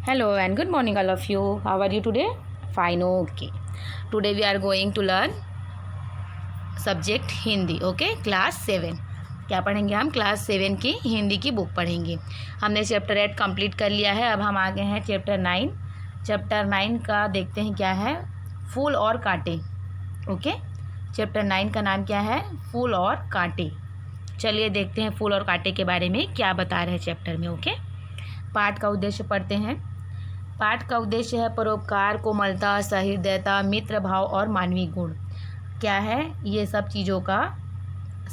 Hello and good morning all of you. How are you today? Fine, okay. Today we are going to learn subject Hindi, okay? Class 7. क्या पढ़ेंगे हम? Class 7 की हिंदी की book पढ़ेंगे. हमने chapter 8 complete कर लिया है. अब हम आ गए हैं चैप्टर 9. चैप्टर 9 का देखते हैं क्या है. फूल और कांटे. ओके, चैप्टर 9 का नाम क्या है? फूल और कांटे. चलिए देखते हैं फूल और कांटे के बारे में क्या बता रहे हैं चैप्टर में. ओके, पाठ का उद्देश्य पढ़ते हैं. पाठ का उद्देश्य है परोपकार, कोमलता, सहृदयता, मित्र भाव और मानवीय गुण. क्या है? ये सब चीज़ों का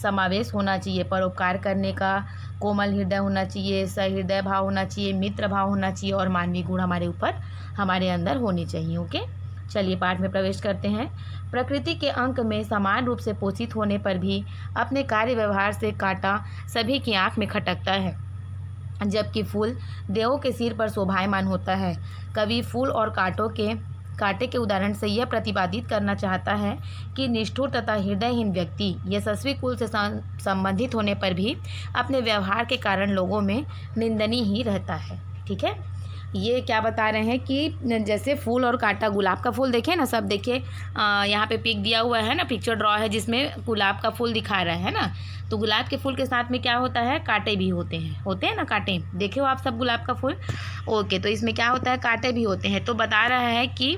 समावेश होना चाहिए. परोपकार करने का, कोमल हृदय होना चाहिए, सहृदय भाव होना चाहिए, मित्र भाव होना चाहिए और मानवीय गुण हमारे अंदर होने चाहिए. ओके, चलिए पाठ में प्रवेश करते हैं. प्रकृति के अंक में समान रूप से पोषित होने पर भी अपने कार्य व्यवहार से कांटा सभी की आंख में खटकता है, जबकि फूल देवों के सिर पर शोभायमान होता है. कवि फूल और कांटे के उदाहरण से यह प्रतिपादित करना चाहता है कि निष्ठुर तथा हृदयहीन व्यक्ति यशस्वी कुल से संबंधित होने पर भी अपने व्यवहार के कारण लोगों में निंदनीय ही रहता है. ठीक है, ये क्या बता रहे हैं कि जैसे फूल और कांटा, गुलाब का फूल देखें ना, सब देखिए यहाँ पे पिक दिया हुआ है ना, पिक्चर ड्रॉ है जिसमें गुलाब का फूल दिखा रहा है ना. तो गुलाब के फूल के साथ में क्या होता है? कांटे भी होते हैं ना कांटे. देखे हो आप सब गुलाब का फूल? ओके, तो इसमें क्या होता है? कांटे भी होते हैं. तो बता रहा है कि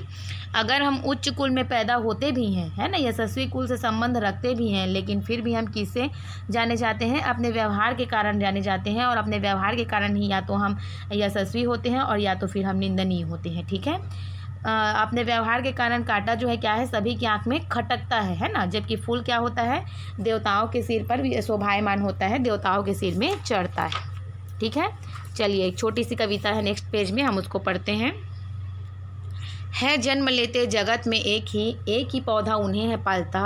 अगर हम उच्च कुल में पैदा होते भी हैं, है ना, यशस्वी कुल से संबंध रखते भी हैं, लेकिन फिर भी हम किससे जाने जाते हैं? अपने व्यवहार के कारण जाने जाते हैं. और अपने व्यवहार के कारण ही या तो हम यशस्वी होते हैं और या तो फिर हम निंदनीय होते हैं. ठीक है, अपने व्यवहार के कारण कांटा जो है क्या है? सभी की आंख में खटकता है ना. जबकि फूल क्या होता है? देवताओं के सिर पर भी शोभायमान होता है, देवताओं के सिर में चढ़ता है. ठीक है, चलिए एक छोटी सी कविता है नेक्स्ट पेज में, हम उसको पढ़ते हैं. है जन्म लेते जगत में एक ही पौधा उन्हें है पालता,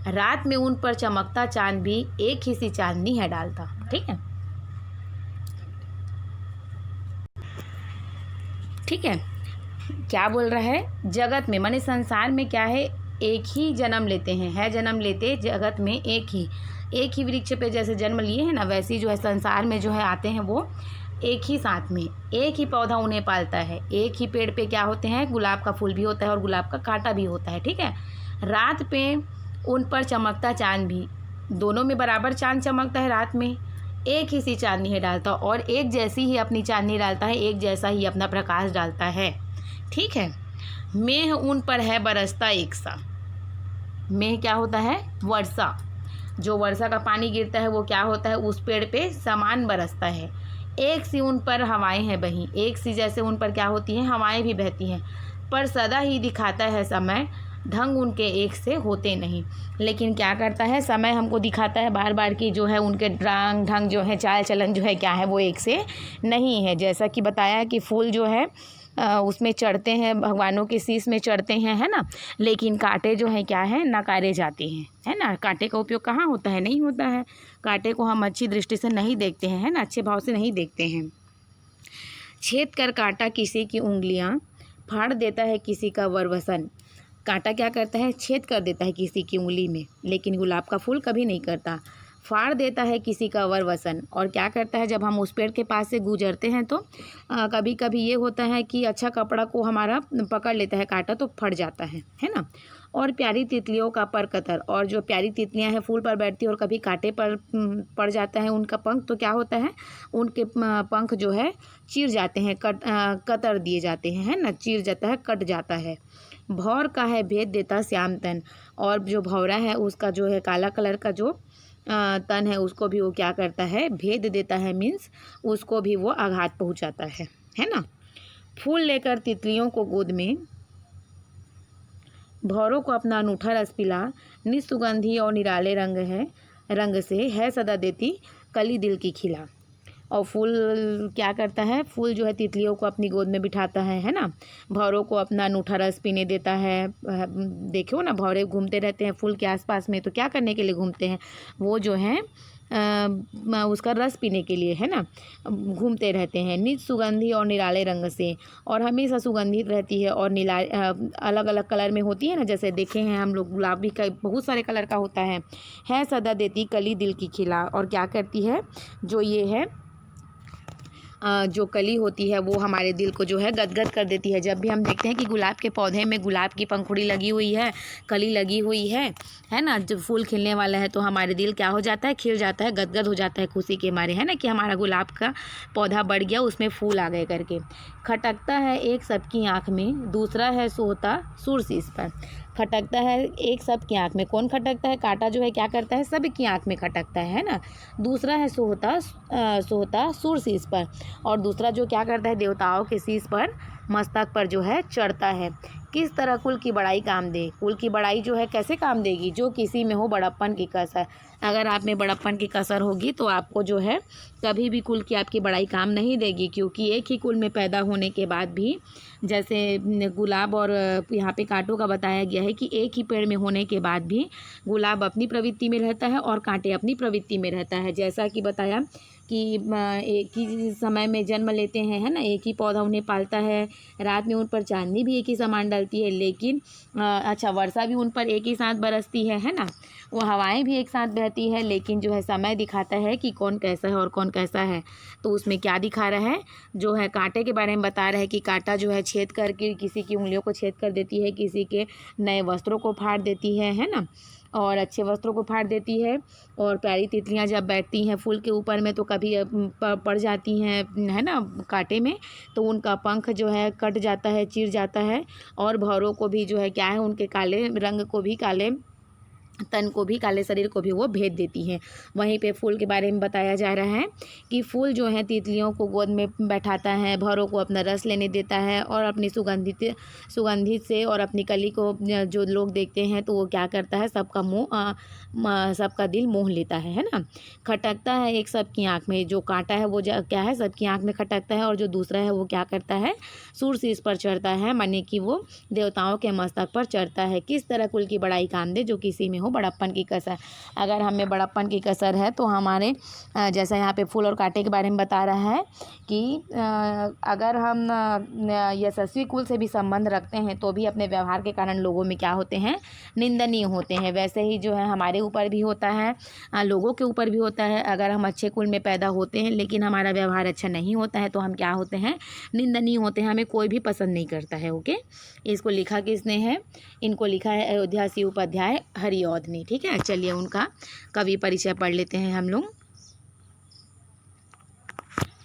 रात में उन पर चमकता चांद भी एक ही सी चांदनी है डालता. ठीक है, ठीक है, क्या बोल रहा है? जगत में माने संसार में क्या है? एक ही जन्म लेते हैं. है जन्म लेते जगत में एक ही वृक्ष पे जैसे जन्म लिए हैं ना, वैसे ही जो है संसार में जो है आते हैं वो एक ही साथ में. एक ही पौधा उन्हें पालता है. एक ही पेड़ पे क्या होते हैं? गुलाब का फूल भी होता है और गुलाब का कांटा भी होता है. ठीक है, रात पे उन पर चमकता चांद भी, दोनों में बराबर चांद चमकता है रात में, एक ही सी चांदनी है डालता और एक जैसी ही अपनी चांदनी डालता है, एक जैसा ही अपना प्रकाश डालता है. ठीक है, मेह उन पर है बरसता एक सा. मेह क्या होता है? वर्षा. जो वर्षा का पानी गिरता है वो क्या होता है? उस पेड़ पे समान बरसता है. एक सी उन पर हवाएं हैं बही. एक सी जैसे उन पर क्या होती हैं? हवाएं भी बहती हैं. पर सदा ही दिखाता है समय, ढंग उनके एक से होते नहीं. लेकिन क्या करता है? समय हमको दिखाता है बार बार कि जो है उनके ढंग जो है, चाल चलन जो है क्या है, वो एक से नहीं है. जैसा कि बताया कि फूल जो है उसमें चढ़ते हैं, भगवानों के शीश में चढ़ते हैं, है ना. लेकिन कांटे जो है क्या है? नकारे जाते हैं, है ना. कांटे का उपयोग कहाँ होता है? नहीं होता है. कांटे को हम अच्छी दृष्टि से नहीं देखते हैं, है ना, अच्छे भाव से नहीं देखते हैं. छेद कर कांटा किसी की उंगलियां, फाड़ देता है किसी का वरवसन. कांटा क्या करता है? छेद कर देता है किसी की उंगली में, लेकिन गुलाब का फूल कभी नहीं करता. फाड़ देता है किसी का वरवसन. और क्या करता है? जब हम उस पेड़ के पास से गुजरते हैं तो कभी कभी ये होता है कि अच्छा कपड़ा को हमारा पकड़ लेता है कांटा, तो फट जाता है ना. और प्यारी तितलियों का पर कतर, और जो प्यारी तितलियां हैं फूल पर बैठती हैं और कभी कांटे पर पड़ जाता है उनका पंख, तो क्या होता है? उनके पंख जो है चीर जाते हैं, कतर दिए जाते हैं, है ना, चीर जाता है, कट जाता है. भौर का है भेद देता श्याम तन. और जो भौरा है उसका जो है काला कलर का जो तन है उसको भी वो क्या करता है? भेद देता है. मीन्स उसको भी वो आघात पहुंचाता है ना. फूल लेकर तितलियों को गोद में, भौरों को अपना अनूठा रस पिला, निस्सुगंधी और निराले रंग से है सदा देती कली दिल की खिला. और फूल क्या करता है? फूल जो है तितलियों को अपनी गोद में बिठाता है ना. भौरों को अपना अनूठा रस पीने देता है. देखो ना, भौरे घूमते रहते हैं फूल के आसपास में, तो क्या करने के लिए घूमते हैं? वो जो है उसका रस पीने के लिए, है ना, घूमते रहते हैं. निज सुगंधी और निराले रंग से, और हमेशा सुगंधित रहती है और अलग अलग कलर में होती है ना. जैसे देखे हैं हम लोग, गुलाबी का बहुत सारे कलर का होता है सदा देती कली दिल की खिला. और क्या करती है? जो ये है जो कली होती है वो हमारे दिल को जो है गदगद कर देती है। जब भी हम देखते हैं कि गुलाब के पौधे में गुलाब की पंखुड़ी लगी हुई है, कली लगी हुई है ना, जब फूल खिलने वाला है तो हमारे दिल क्या हो जाता है, खिल जाता है, गदगद हो जाता है खुशी के मारे, है ना, कि हमारा गुलाब का पौधा बढ़ गया, उसमें फूल आ गए करके। खटकता है एक सबकी आँख में, दूसरा है सोता सुर शीश पर। खटकता है एक सबकी आँख में, कौन खटकता है, कांटा जो है क्या करता है, सबकी आँख में खटकता है ना। दूसरा है सोहता सुर शीश पर, और दूसरा जो क्या करता है, देवताओं के शीश पर, मस्तक पर जो है चढ़ता है। किस तरह कुल की बड़ाई काम दे, कुल की बड़ाई जो है कैसे काम देगी, जो किसी में हो बड़प्पन की कसर। अगर आप में बड़प्पन की कसर होगी तो आपको जो है कभी भी कुल की आपकी बड़ाई काम नहीं देगी, क्योंकि एक ही कुल में पैदा होने के बाद भी, जैसे गुलाब और यहाँ पे कांटों का बताया गया है कि एक ही पेड़ में होने के बाद भी गुलाब अपनी प्रवृत्ति में रहता है और कांटे अपनी प्रवृत्ति में रहता है। जैसा कि बताया कि एक ही समय में जन्म लेते हैं, है ना, एक ही पौधा उन्हें पालता है, रात में उन पर चांदनी भी एक ही समान डलती है, लेकिन अच्छा वर्षा भी उन पर एक ही साथ बरसती है ना, वो हवाएं भी एक साथ बहती है, लेकिन जो है समय दिखाता है कि कौन कैसा है और कौन कैसा है। तो उसमें क्या दिखा रहा है, जो है कांटे के बारे में बता रहा है कि कांटा जो है छेद करके किसी की उंगलियों को छेद कर देती है, किसी के नए वस्त्रों को फाड़ देती है ना, और अच्छे वस्त्रों को फाड़ देती है। और प्यारी तितलियां जब बैठती हैं फूल के ऊपर में तो कभी पड़ जाती हैं, है ना, कांटे में, तो उनका पंख जो है कट जाता है, चीर जाता है, और भौरों को भी जो है क्या है, उनके काले रंग को भी, काले तन को भी, काले शरीर को भी वो भेद देती हैं। वहीं पे फूल के बारे में बताया जा रहा है कि फूल जो है तितलियों को गोद में बैठाता है, भौरों को अपना रस लेने देता है, और अपनी सुगंधित से, और अपनी कली को जो लोग देखते हैं तो वो क्या करता है, सबका दिल मोह लेता है ना। खटकता है एक सबकी आँख में, जो कांटा है वो क्या है, सबकी आँख में खटकता है, और जो दूसरा है वो क्या करता है, सूर शीश पर चढ़ता है, माने कि वो देवताओं के मस्तक पर चढ़ता है। किस तरह कुल की बड़ाई काम दे, जो किसी में हो बड़प्पन की कसर। अगर हमें बड़प्पन की कसर है तो हमारे जैसा यहाँ पे फूल और कांटे के बारे में बता रहा है कि अगर हम यशस्वी कुल से भी संबंध रखते हैं तो भी अपने व्यवहार के कारण लोगों में क्या होते हैं, निंदनीय होते हैं। वैसे ही जो है हमारे ऊपर भी होता है, लोगों के ऊपर भी होता है। अगर हम अच्छे कुल में पैदा होते हैं लेकिन हमारा व्यवहार अच्छा नहीं होता है तो हम क्या होते हैं, निंदनीय होते हैं, हमें कोई भी पसंद नहीं करता है। ओके, इसको लिखा किसने है, इनको लिखा है अयोध्या सी उपाध्याय हरिऔध ने। ठीक है, चलिए उनका कवि परिचय पढ़ लेते हैं हम लोग।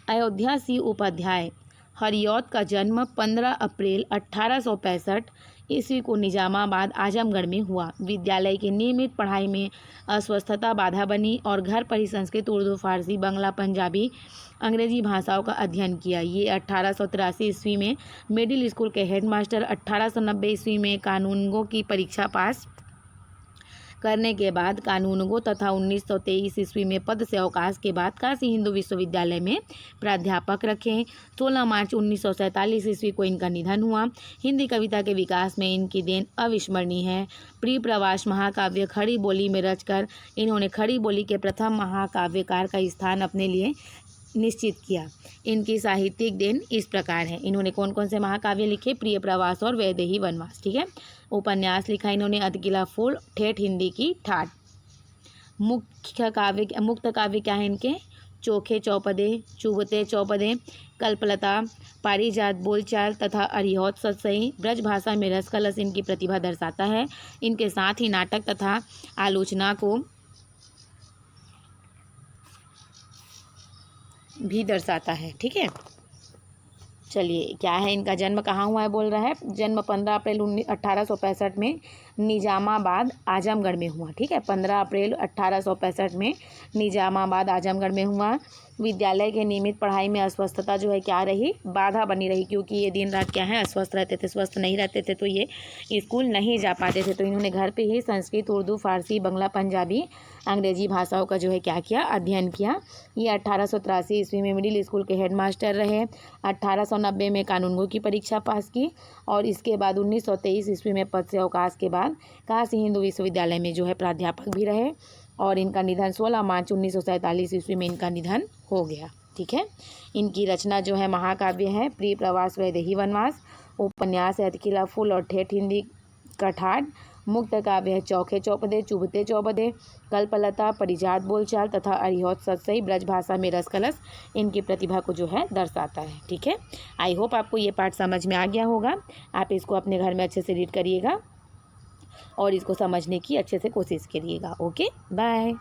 अयोध्या सी उपाध्याय हरिऔध का जन्म 15 अप्रैल 1865 ईस्वी को निजामाबाद आजमगढ़ में हुआ। विद्यालय की नियमित पढ़ाई में अस्वस्थता बाधा बनी और घर पर ही संस्कृत, उर्दू, फारसी, बंगला, पंजाबी, अंग्रेजी भाषाओं का अध्ययन किया। ये 1883 ईस्वी में मिडिल स्कूल के हेडमास्टर, 1890 ईस्वी में कानूनगो की परीक्षा पास करने के बाद कानूनगो तथा 1923 ईस्वी में पद से अवकाश के बाद काशी हिंदू विश्वविद्यालय में प्राध्यापक रखे। 16 मार्च 1947 ईस्वी को इनका निधन हुआ। हिंदी कविता के विकास में इनकी देन अविस्मरणीय है। प्रिय प्रवास महाकाव्य खड़ी बोली में रचकर इन्होंने खड़ी बोली के प्रथम महाकाव्यकार का स्थान अपने लिए निश्चित किया। इनकी साहित्यिक देन इस प्रकार है। इन्होंने कौन कौन से महाकाव्य लिखे, प्रिय प्रवास और वैदेही वनवास। ठीक है, उपन्यास लिखा इन्होंने अधकिला फूल, ठेठ हिंदी की ठाठ। मुक्त काव्य क्या है इनके, चोखे चौपदे, चुभते चौपदे, कल्पलता, पारिजात बोलचाल तथा अरिहौत सतसई। ब्रज भाषा में रस कलश इनकी प्रतिभा दर्शाता है। इनके साथ ही नाटक तथा आलोचना को भी दर्शाता है। ठीक है, चलिए क्या है, इनका जन्म कहाँ हुआ है बोल रहा है, जन्म 15 अप्रैल 1865 में निजामाबाद आजमगढ़ में हुआ। ठीक है, 15 अप्रैल 1865 में निजामाबाद आजमगढ़ में हुआ। विद्यालय के नियमित पढ़ाई में अस्वस्थता जो है क्या रही, बाधा बनी रही, क्योंकि ये दिन रात क्या है, अस्वस्थ रहते थे, स्वस्थ नहीं रहते थे तो ये स्कूल नहीं जा पाते थे। तो इन्होंने घर पे ही संस्कृत, उर्दू, फारसी, बंगला, पंजाबी, अंग्रेजी भाषाओं का जो है क्या किया, अध्ययन किया। ये 1883 ईस्वी में मिडिल स्कूल के हेडमास्टर रहे। 1890 में कानूनगो की परीक्षा पास की और इसके बाद 1923 ईस्वी में पद से अवकाश के बाद काशी हिंदू विश्वविद्यालय में जो है प्राध्यापक भी रहे। और इनका निधन 16 मार्च 1947 ईस्वी में इनका निधन हो गया। ठीक है, इनकी रचना जो है महाकाव्य है प्रिय प्रवास वैदेही वनवास, उपन्यास है अधकिला फूल और ठेठ हिंदी का ठाठ, मुक्त काव्य है चौखे चौपदे, चुभते चौपदे, कल्पलता, परिजात बोलचाल तथा अरिहोत सतसई ब्रजभाषा में रस कलश इनकी प्रतिभा को जो है दर्शाता है। ठीक है, आई होप आपको ये पाठ समझ में आ गया होगा। आप इसको अपने घर में अच्छे से रीड करिएगा और इसको समझने की अच्छे से कोशिश करिएगा। Okay, bye.